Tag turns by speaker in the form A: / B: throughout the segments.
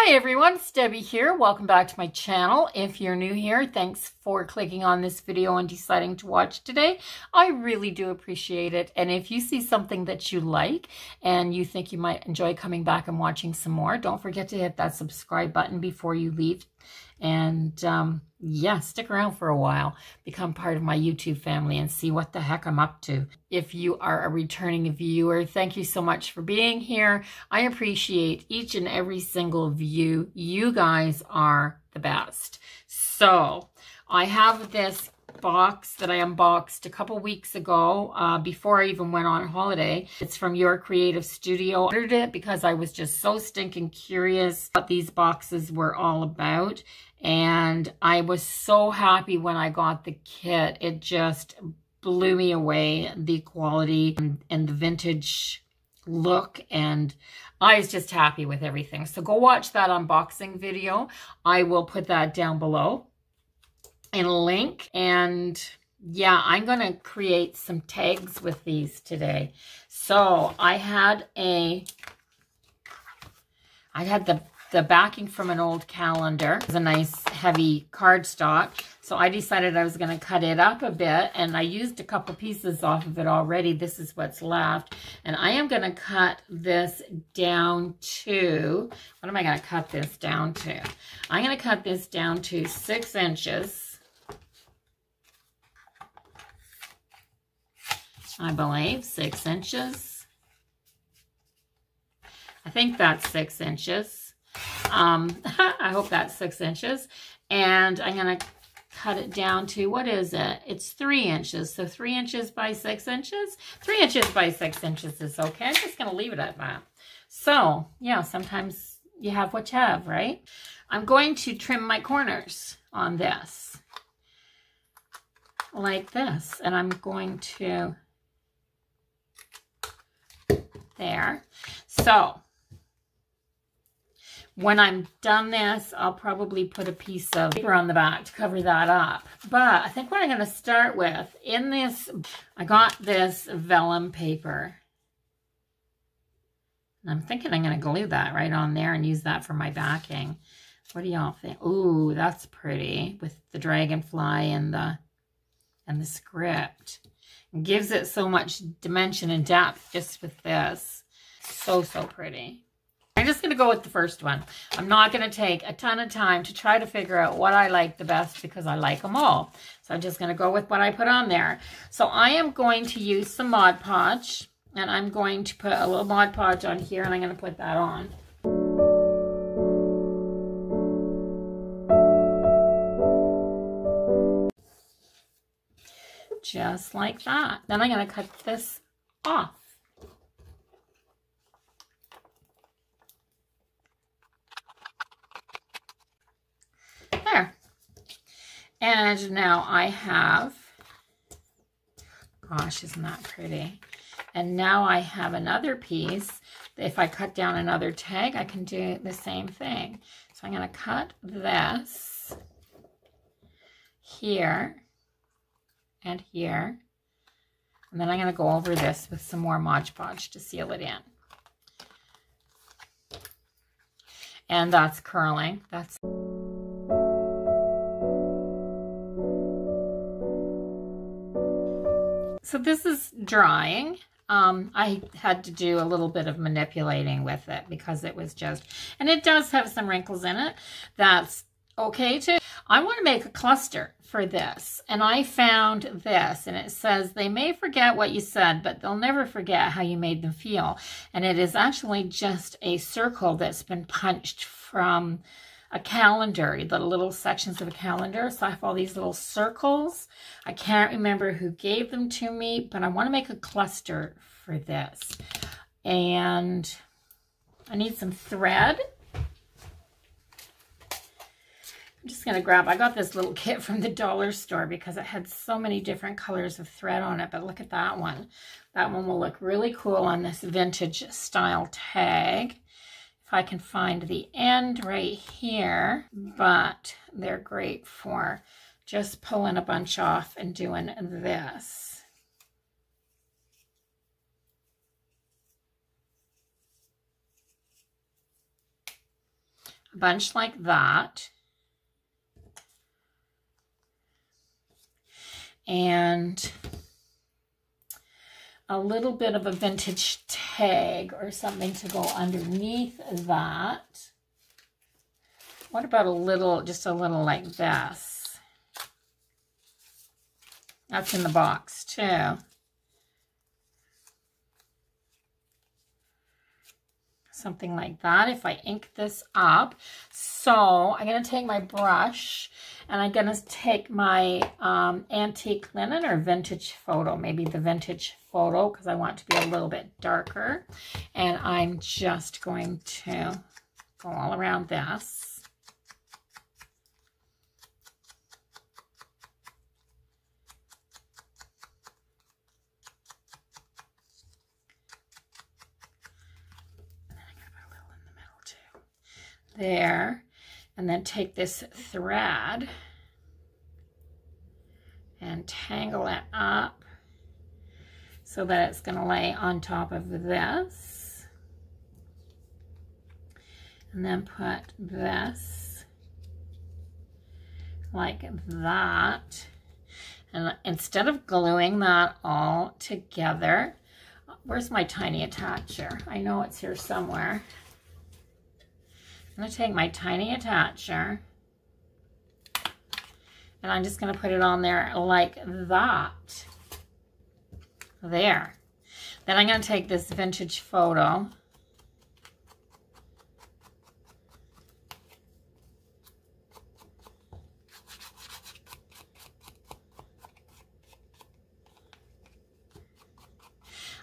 A: Hi everyone, it's Debbie here. Welcome back to my channel. If you're new here, thanks for clicking on this video and deciding to watch today. I really do appreciate it. And if you see something that you like and you think you might enjoy coming back and watching some more, don't forget to hit that subscribe button before you leave. And yeah, stick around for a while, become part of my YouTube family and see what the heck I'm up to. If you are a returning viewer, thank you so much for being here. I appreciate each and every single view. You guys are the best. So I have this box that I unboxed a couple weeks ago before I even went on holiday. It's from Your Creative Studio. I ordered it because I was just so stinking curious what these boxes were all about. And I was so happy when I got the kit. It just blew me away, the quality and the vintage look, and I was just happy with everything. So go watch that unboxing video. I will put that down below in a link. And yeah, I'm going to create some tags with these today. So I had the backing from an old calendar. It was a nice heavy cardstock. So I decided I was going to cut it up a bit, and I used a couple pieces off of it already. This is what's left. And I am going to cut this down to, what am I going to cut this down to? I'm going to cut this down to 6 inches. I believe 6 inches. I think that's 6 inches. I hope that's 6 inches. And I'm going to cut it down to, what is it? It's 3 inches. So 3 inches by 6 inches. 3 inches by 6 inches is okay. I'm just going to leave it at that. So yeah, sometimes you have what you have, right? I'm going to trim my corners on this like this. And I'm going to, there. So when I'm done this, I'll probably put a piece of paper on the back to cover that up. But I think what I'm going to start with, in this, I got this vellum paper. And I'm thinking I'm going to glue that right on there and use that for my backing. What do y'all think? Ooh, that's pretty with the dragonfly and the script. It gives it so much dimension and depth just with this. So pretty. I'm just going to go with the first one. I'm not going to take a ton of time to try to figure out what I like the best because I like them all. So I'm just going to go with what I put on there. So I am going to use some Mod Podge, and I'm going to put a little Mod Podge on here, and I'm going to put that on. Just like that. Then I'm going to cut this off. There. And now I have, gosh, isn't that pretty? And now I have another piece. If I cut down another tag, I can do the same thing. So I'm going to cut this here and here. And then I'm going to go over this with some more Mod Podge to seal it in. And that's curling. That's... So this is drying. I had to do a little bit of manipulating with it because it was just, and it does have some wrinkles in it. That's okay too. I want to make a cluster for this, and I found this, and it says, they may forget what you said, but they'll never forget how you made them feel. And it is actually just a circle that's been punched from a calendar, the little sections of a calendar. So I have all these little circles. I can't remember who gave them to me, but I want to make a cluster for this. And I need some thread. I'm just going to grab, I got this little kit from the dollar store because it had so many different colors of thread on it, but look at that one. That one will look really cool on this vintage style tag. I can find the end right here, but they're great for just pulling a bunch off and doing this. a bunch like that. And a little bit of a vintage tag or something to go underneath that. What about a little, just a little like this? That's in the box too. Something like that if I ink this up. So I'm going to take my brush and I'm going to take my antique linen or vintage photo, maybe the vintage photo because I want it to be a little bit darker. And I'm just going to go all around this. There, and then take this thread and tangle it up so that it's going to lay on top of this, and then put this like that. And instead of gluing that all together, where's my tiny attacher? I know it's here somewhere. I'm going to take my tiny attacher and I'm just going to put it on there like that. There. Then I'm going to take this vintage photo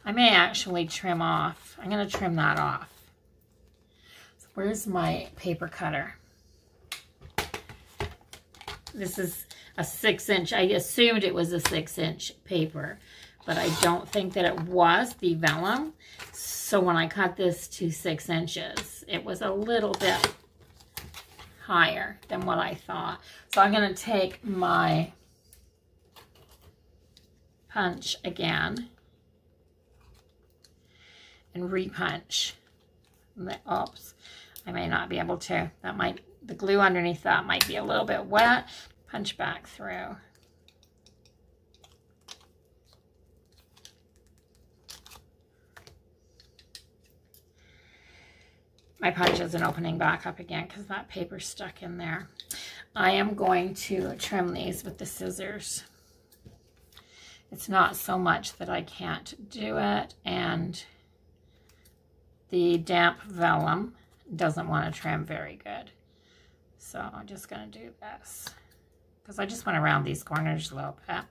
A: I may actually trim off. I'm going to trim that off. Where's my paper cutter? This is a 6-inch. I assumed it was a 6-inch paper, but I don't think that it was the vellum. So when I cut this to 6 inches, it was a little bit higher than what I thought. So I'm going to take my punch again and repunch. Oops. I may not be able to. That might, the glue underneath that might be a little bit wet. Punch back through. My punch isn't opening back up again because that paper's stuck in there. I am going to trim these with the scissors. It's not so much that I can't do it, and the damp vellum doesn't want to trim very good. So I'm just going to do this because I just want to round these corners a little bit.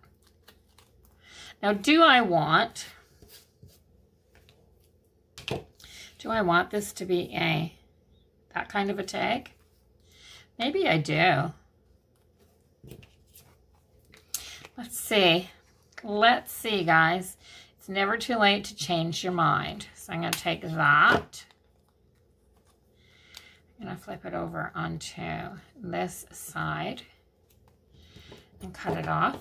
A: Now, do I want this to be that kind of a tag? Maybe I do. Let's see. Let's see, guys. It's never too late to change your mind. So I'm going to take that. I'm going to flip it over onto this side and cut it off.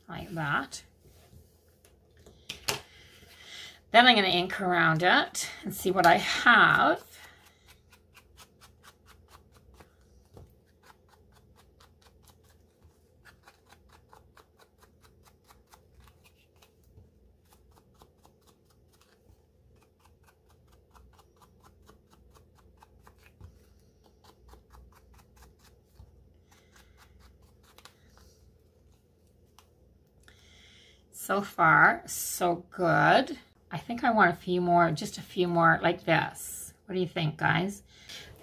A: Like that. Then I'm going to ink around it and see what I have. So far, so good. I think I want a few more, just a few more like this. What do you think, guys?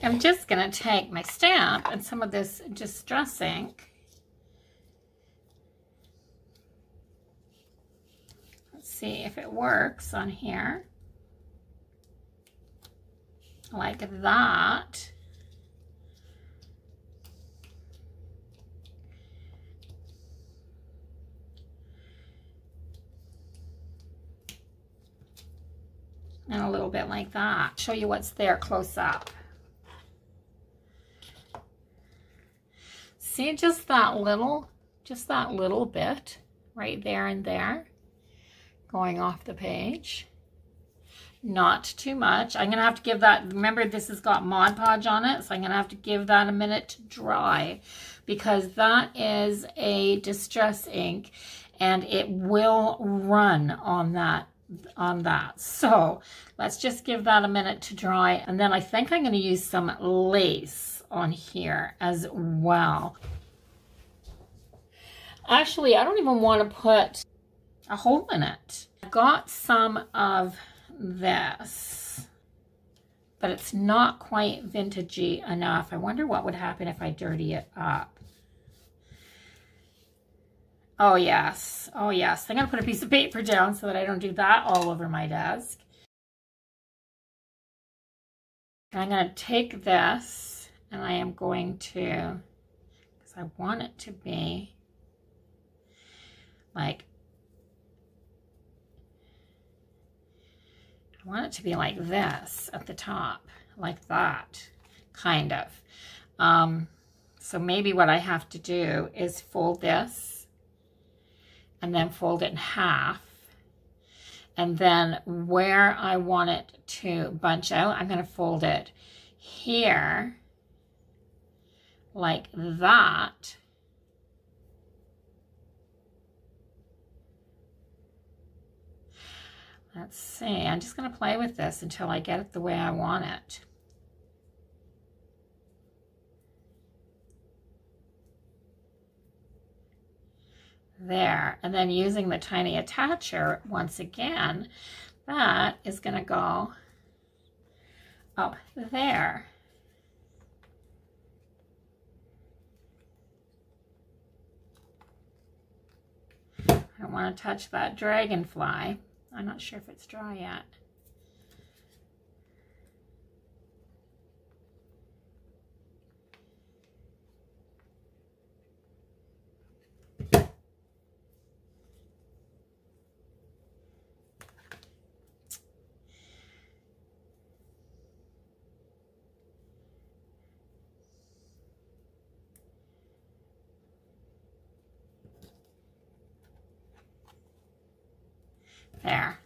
A: I'm just going to take my stamp and some of this Distress ink. Let's see if it works on here. Like that. And a little bit like that. Show you what's there close up. see just that little bit right there and there going off the page. Not too much. I'm going to have to give that, remember this has got Mod Podge on it, so I'm going to have to give that a minute to dry because that is a distress ink and it will run on that. So let's just give that a minute to dry, and then I think I'm going to use some lace on here as well. Actually, I don't even want to put a hole in it. I got some of this, but it's not quite vintagey enough. I wonder what would happen if I dirty it up. Oh yes, oh yes. I'm gonna put a piece of paper down so that I don't do that all over my desk. And I'm gonna take this and I am going to, because I want it to be like, I want it to be like this at the top, like that, kind of. So maybe what I have to do is fold this and then fold it in half. And then where I want it to bunch out, I'm going to fold it here like that. Let's see, I'm just going to play with this until I get it the way I want it. There, and then using the tiny attacher once again, that is going to go up there. I don't want to touch that dragonfly. I'm not sure if it's dry yet. There.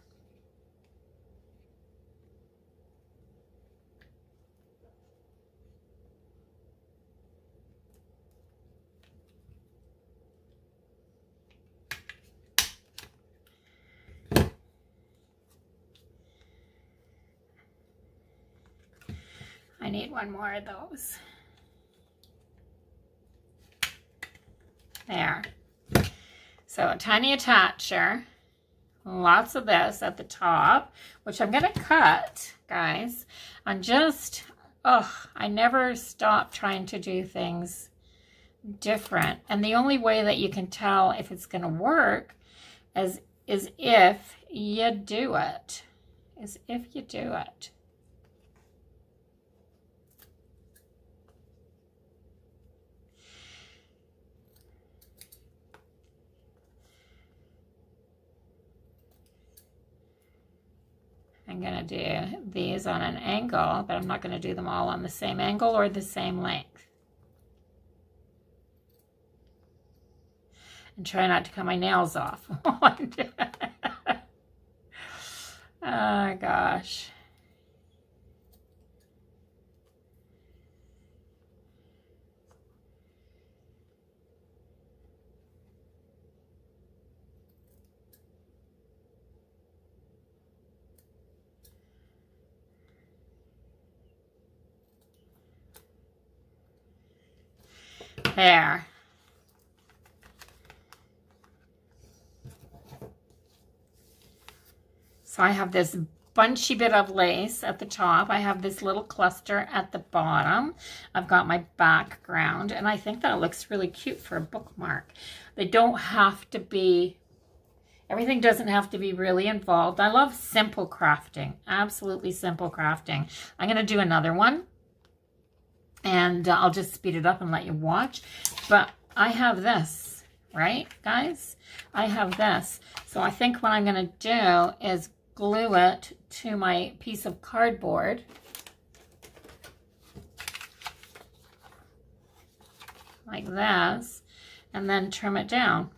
A: I need one more of those. There. So a tiny attacher. Lots of this at the top, which I'm going to cut, guys. I'm just, I never stop trying to do things different. And the only way that you can tell if it's going to work is if you do it. I'm going to do these on an angle, but I'm not going to do them all on the same angle or the same length. And try not to cut my nails off while I'm doing it. Oh, gosh. There. So I have this bunchy bit of lace at the top. I have this little cluster at the bottom. I've got my background, and I think that looks really cute for a bookmark. They don't have to be, everything doesn't have to be really involved. I love simple crafting, absolutely simple crafting. I'm going to do another one. And I'll just speed it up and let you watch. But I have this, right, guys? I have this. So I think what I'm going to do is glue it to my piece of cardboard. like this, and then trim it down.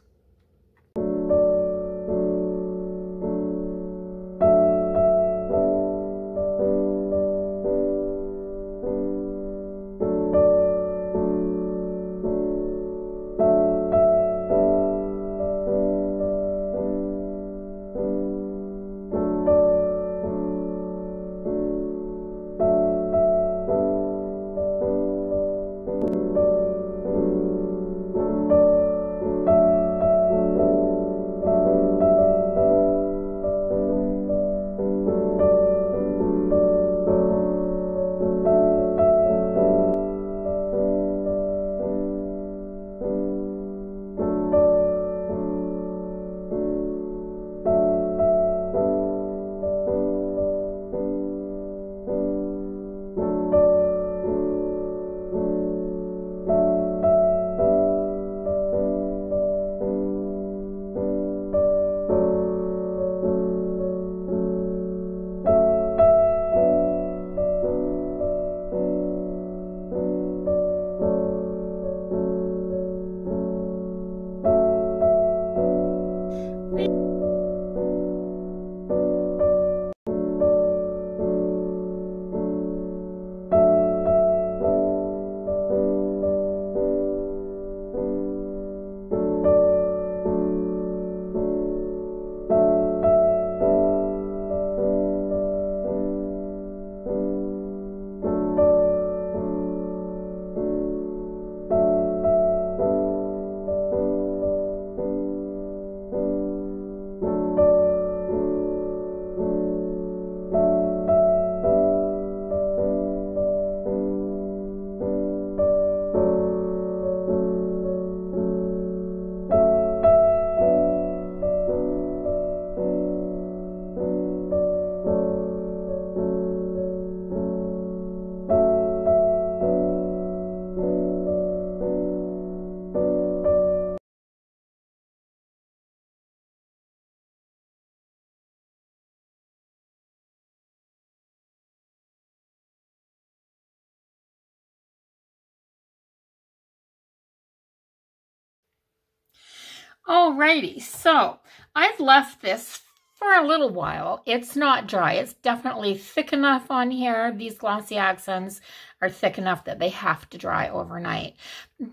A: Alrighty, so I've left this for a little while. It's not dry. It's definitely thick enough on here. These glossy accents are thick enough that they have to dry overnight.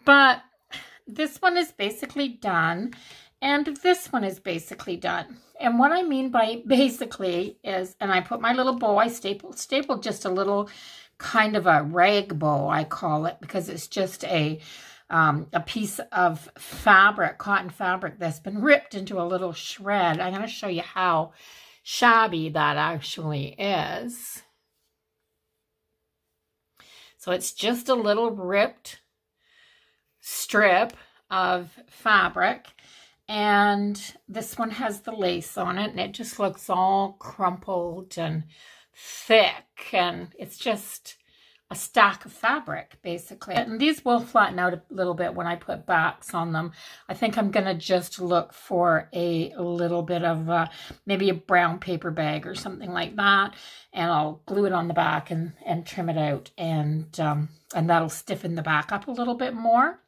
A: But this one is basically done, and this one is basically done. And what I mean by basically is, and I put my little bow, I stapled just a little kind of a rag bow, I call it, because it's just a piece of fabric, cotton fabric, that's been ripped into a little shred. I'm going to show you how shabby that actually is. So it's just a little ripped strip of fabric, and this one has the lace on it, and it just looks all crumpled and thick, and it's just a stack of fabric, basically. And these will flatten out a little bit when I put backs on them. I think I'm going to just look for a little bit of maybe a brown paper bag or something like that, and I'll glue it on the back and trim it out, and that'll stiffen the back up a little bit more,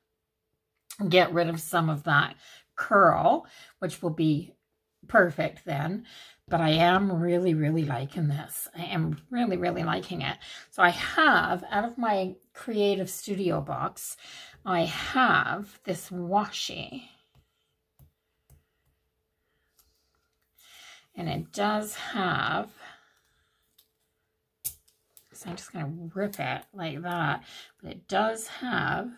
A: get rid of some of that curl, which will be perfect then. But I am really, really liking this. I am really, really liking it. So I have, out of my Creative Studio box, I have this washi. And it does have, so I'm just going to rip it like that. But it does have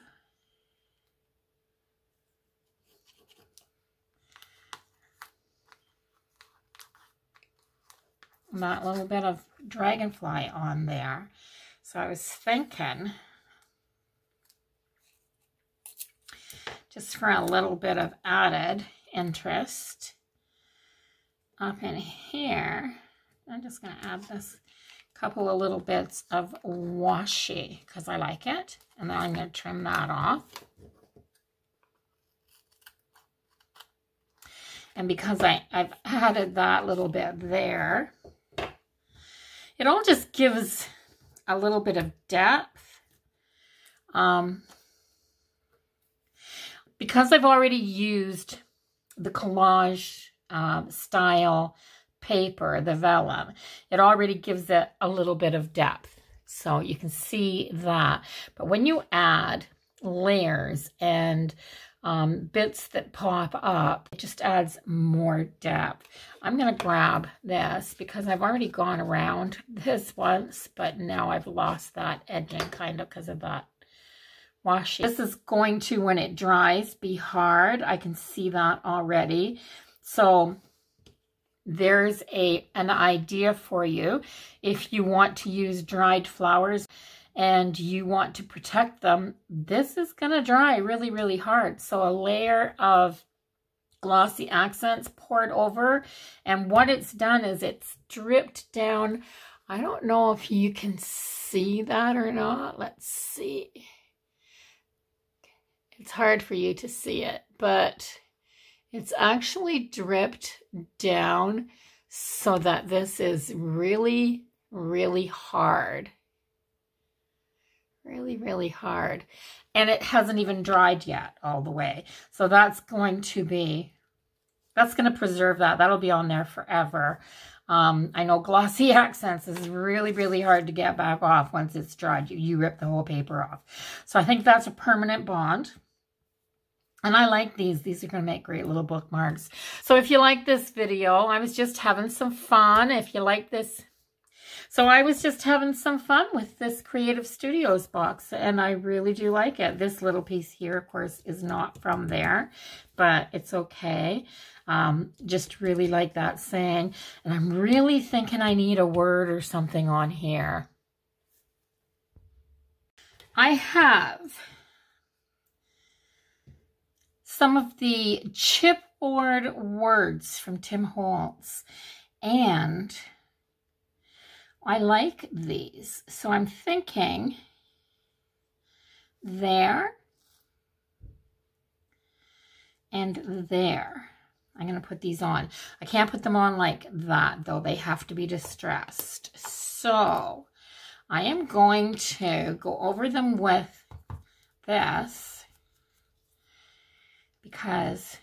A: that little bit of dragonfly on there. So I was thinking, just for a little bit of added interest up in here, I'm just going to add this couple of little bits of washi because I like it. And then I'm going to trim that off. And because I've added that little bit there, it all just gives a little bit of depth. because I've already used the collage style paper, the vellum, it already gives it a little bit of depth. So you can see that. But when you add layers and bits that pop up, it just adds more depth. I'm going to grab this because I've already gone around this once, but now I've lost that edging kind of because of that washi. This is going to, when it dries, be hard. I can see that already. So there's an idea for you. If you want to use dried flowers and you want to protect them, this is going to dry really, really hard. So a layer of glossy accents poured over, and what it's done is it's dripped down. I don't know if you can see that or not. Let's see. It's hard for you to see it, but it's actually dripped down so that this is really, really hard. Really, really hard. And it hasn't even dried yet all the way. So that's going to preserve that. That'll be on there forever. I know glossy accents is really, really hard to get back off once it's dried. You rip the whole paper off. So I think that's a permanent bond. And I like these. These are going to make great little bookmarks. So if you like this video, I was just having some fun. If you like this, so I was just having some fun with this Creative Studios box, and I really do like it. This little piece here, of course, is not from there, but it's okay. Just really like that saying. And I'm really thinking I need a word or something on here. I have some of the chipboard words from Tim Holtz, and I like these. So I'm thinking there and there. I'm going to put these on. I can't put them on like that, though. They have to be distressed. So I am going to go over them with this, because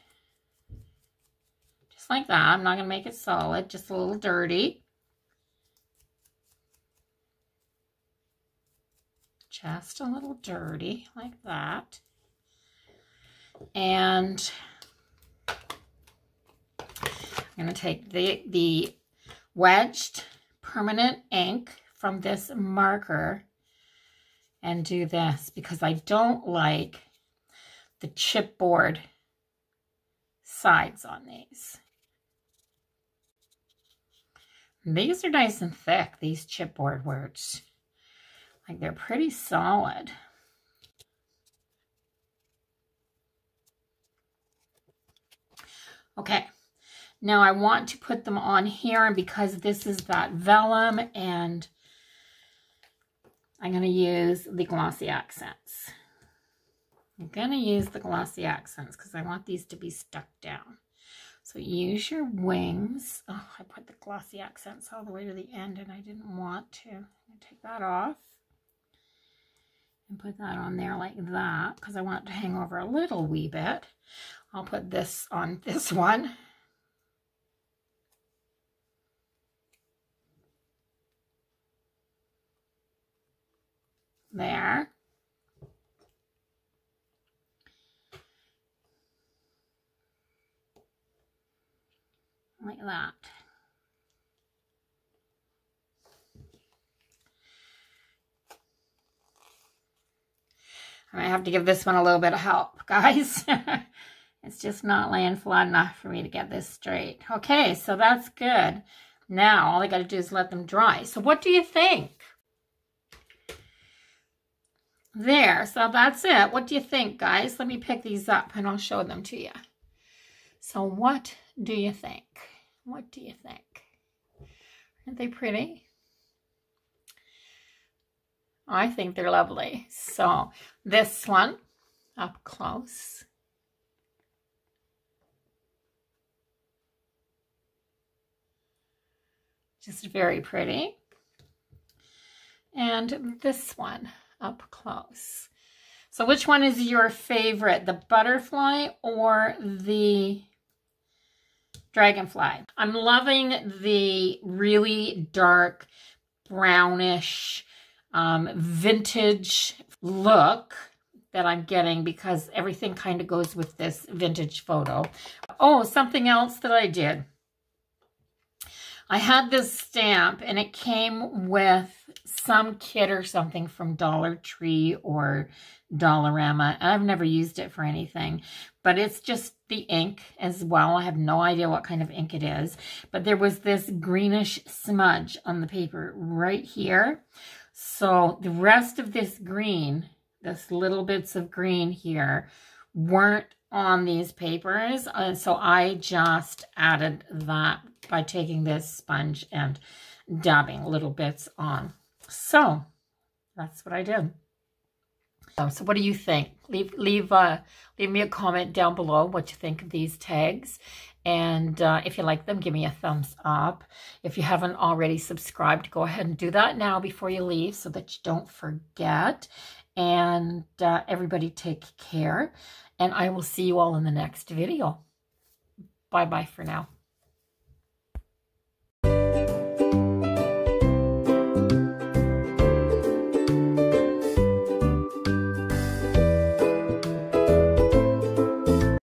A: just like that, I'm not going to make it solid, just a little dirty. Just a little dirty like that. And I'm going to take the wedged permanent ink from this marker and do this, because I don't like the chipboard sides on these. These are nice and thick, these chipboard words. Like, they're pretty solid. Okay, now I want to put them on here, and because this is that vellum, and I'm going to use the glossy accents. I'm going to use the glossy accents because I want these to be stuck down. So use your wings. Oh, I put the glossy accents all the way to the end, and I didn't want to. I'm going to take that off and put that on there like that because I want it to hang over a little wee bit. I'll put this on this one. There. Like that. I might have to give this one a little bit of help, guys. It's just not laying flat enough for me to get this straight. Okay, so that's good. Now, all I got to do is let them dry. So what do you think? There, so that's it. What do you think, guys? Let me pick these up and I'll show them to you. So what do you think? What do you think? Aren't they pretty? I think they're lovely. So this one up close. Just very pretty. And this one up close. So which one is your favorite, the butterfly or the dragonfly? I'm loving the really dark brownish vintage look that I'm getting because everything kind of goes with this vintage photo. Oh, something else that I did. I had this stamp and it came with some kit or something from Dollar Tree or Dollarama. And I've never used it for anything, but it's just the ink as well. I have no idea what kind of ink it is, but there was this greenish smudge on the paper right here. So the rest of this green, this little bits of green here, weren't on these papers. So I just added that by taking this sponge and dabbing little bits on. So that's what I did. So what do you think? Leave me a comment down below what you think of these tags. And if you like them, give me a thumbs up. If you haven't already subscribed, go ahead and do that now before you leave so that you don't forget. And everybody take care. And I will see you all in the next video. Bye-bye for now.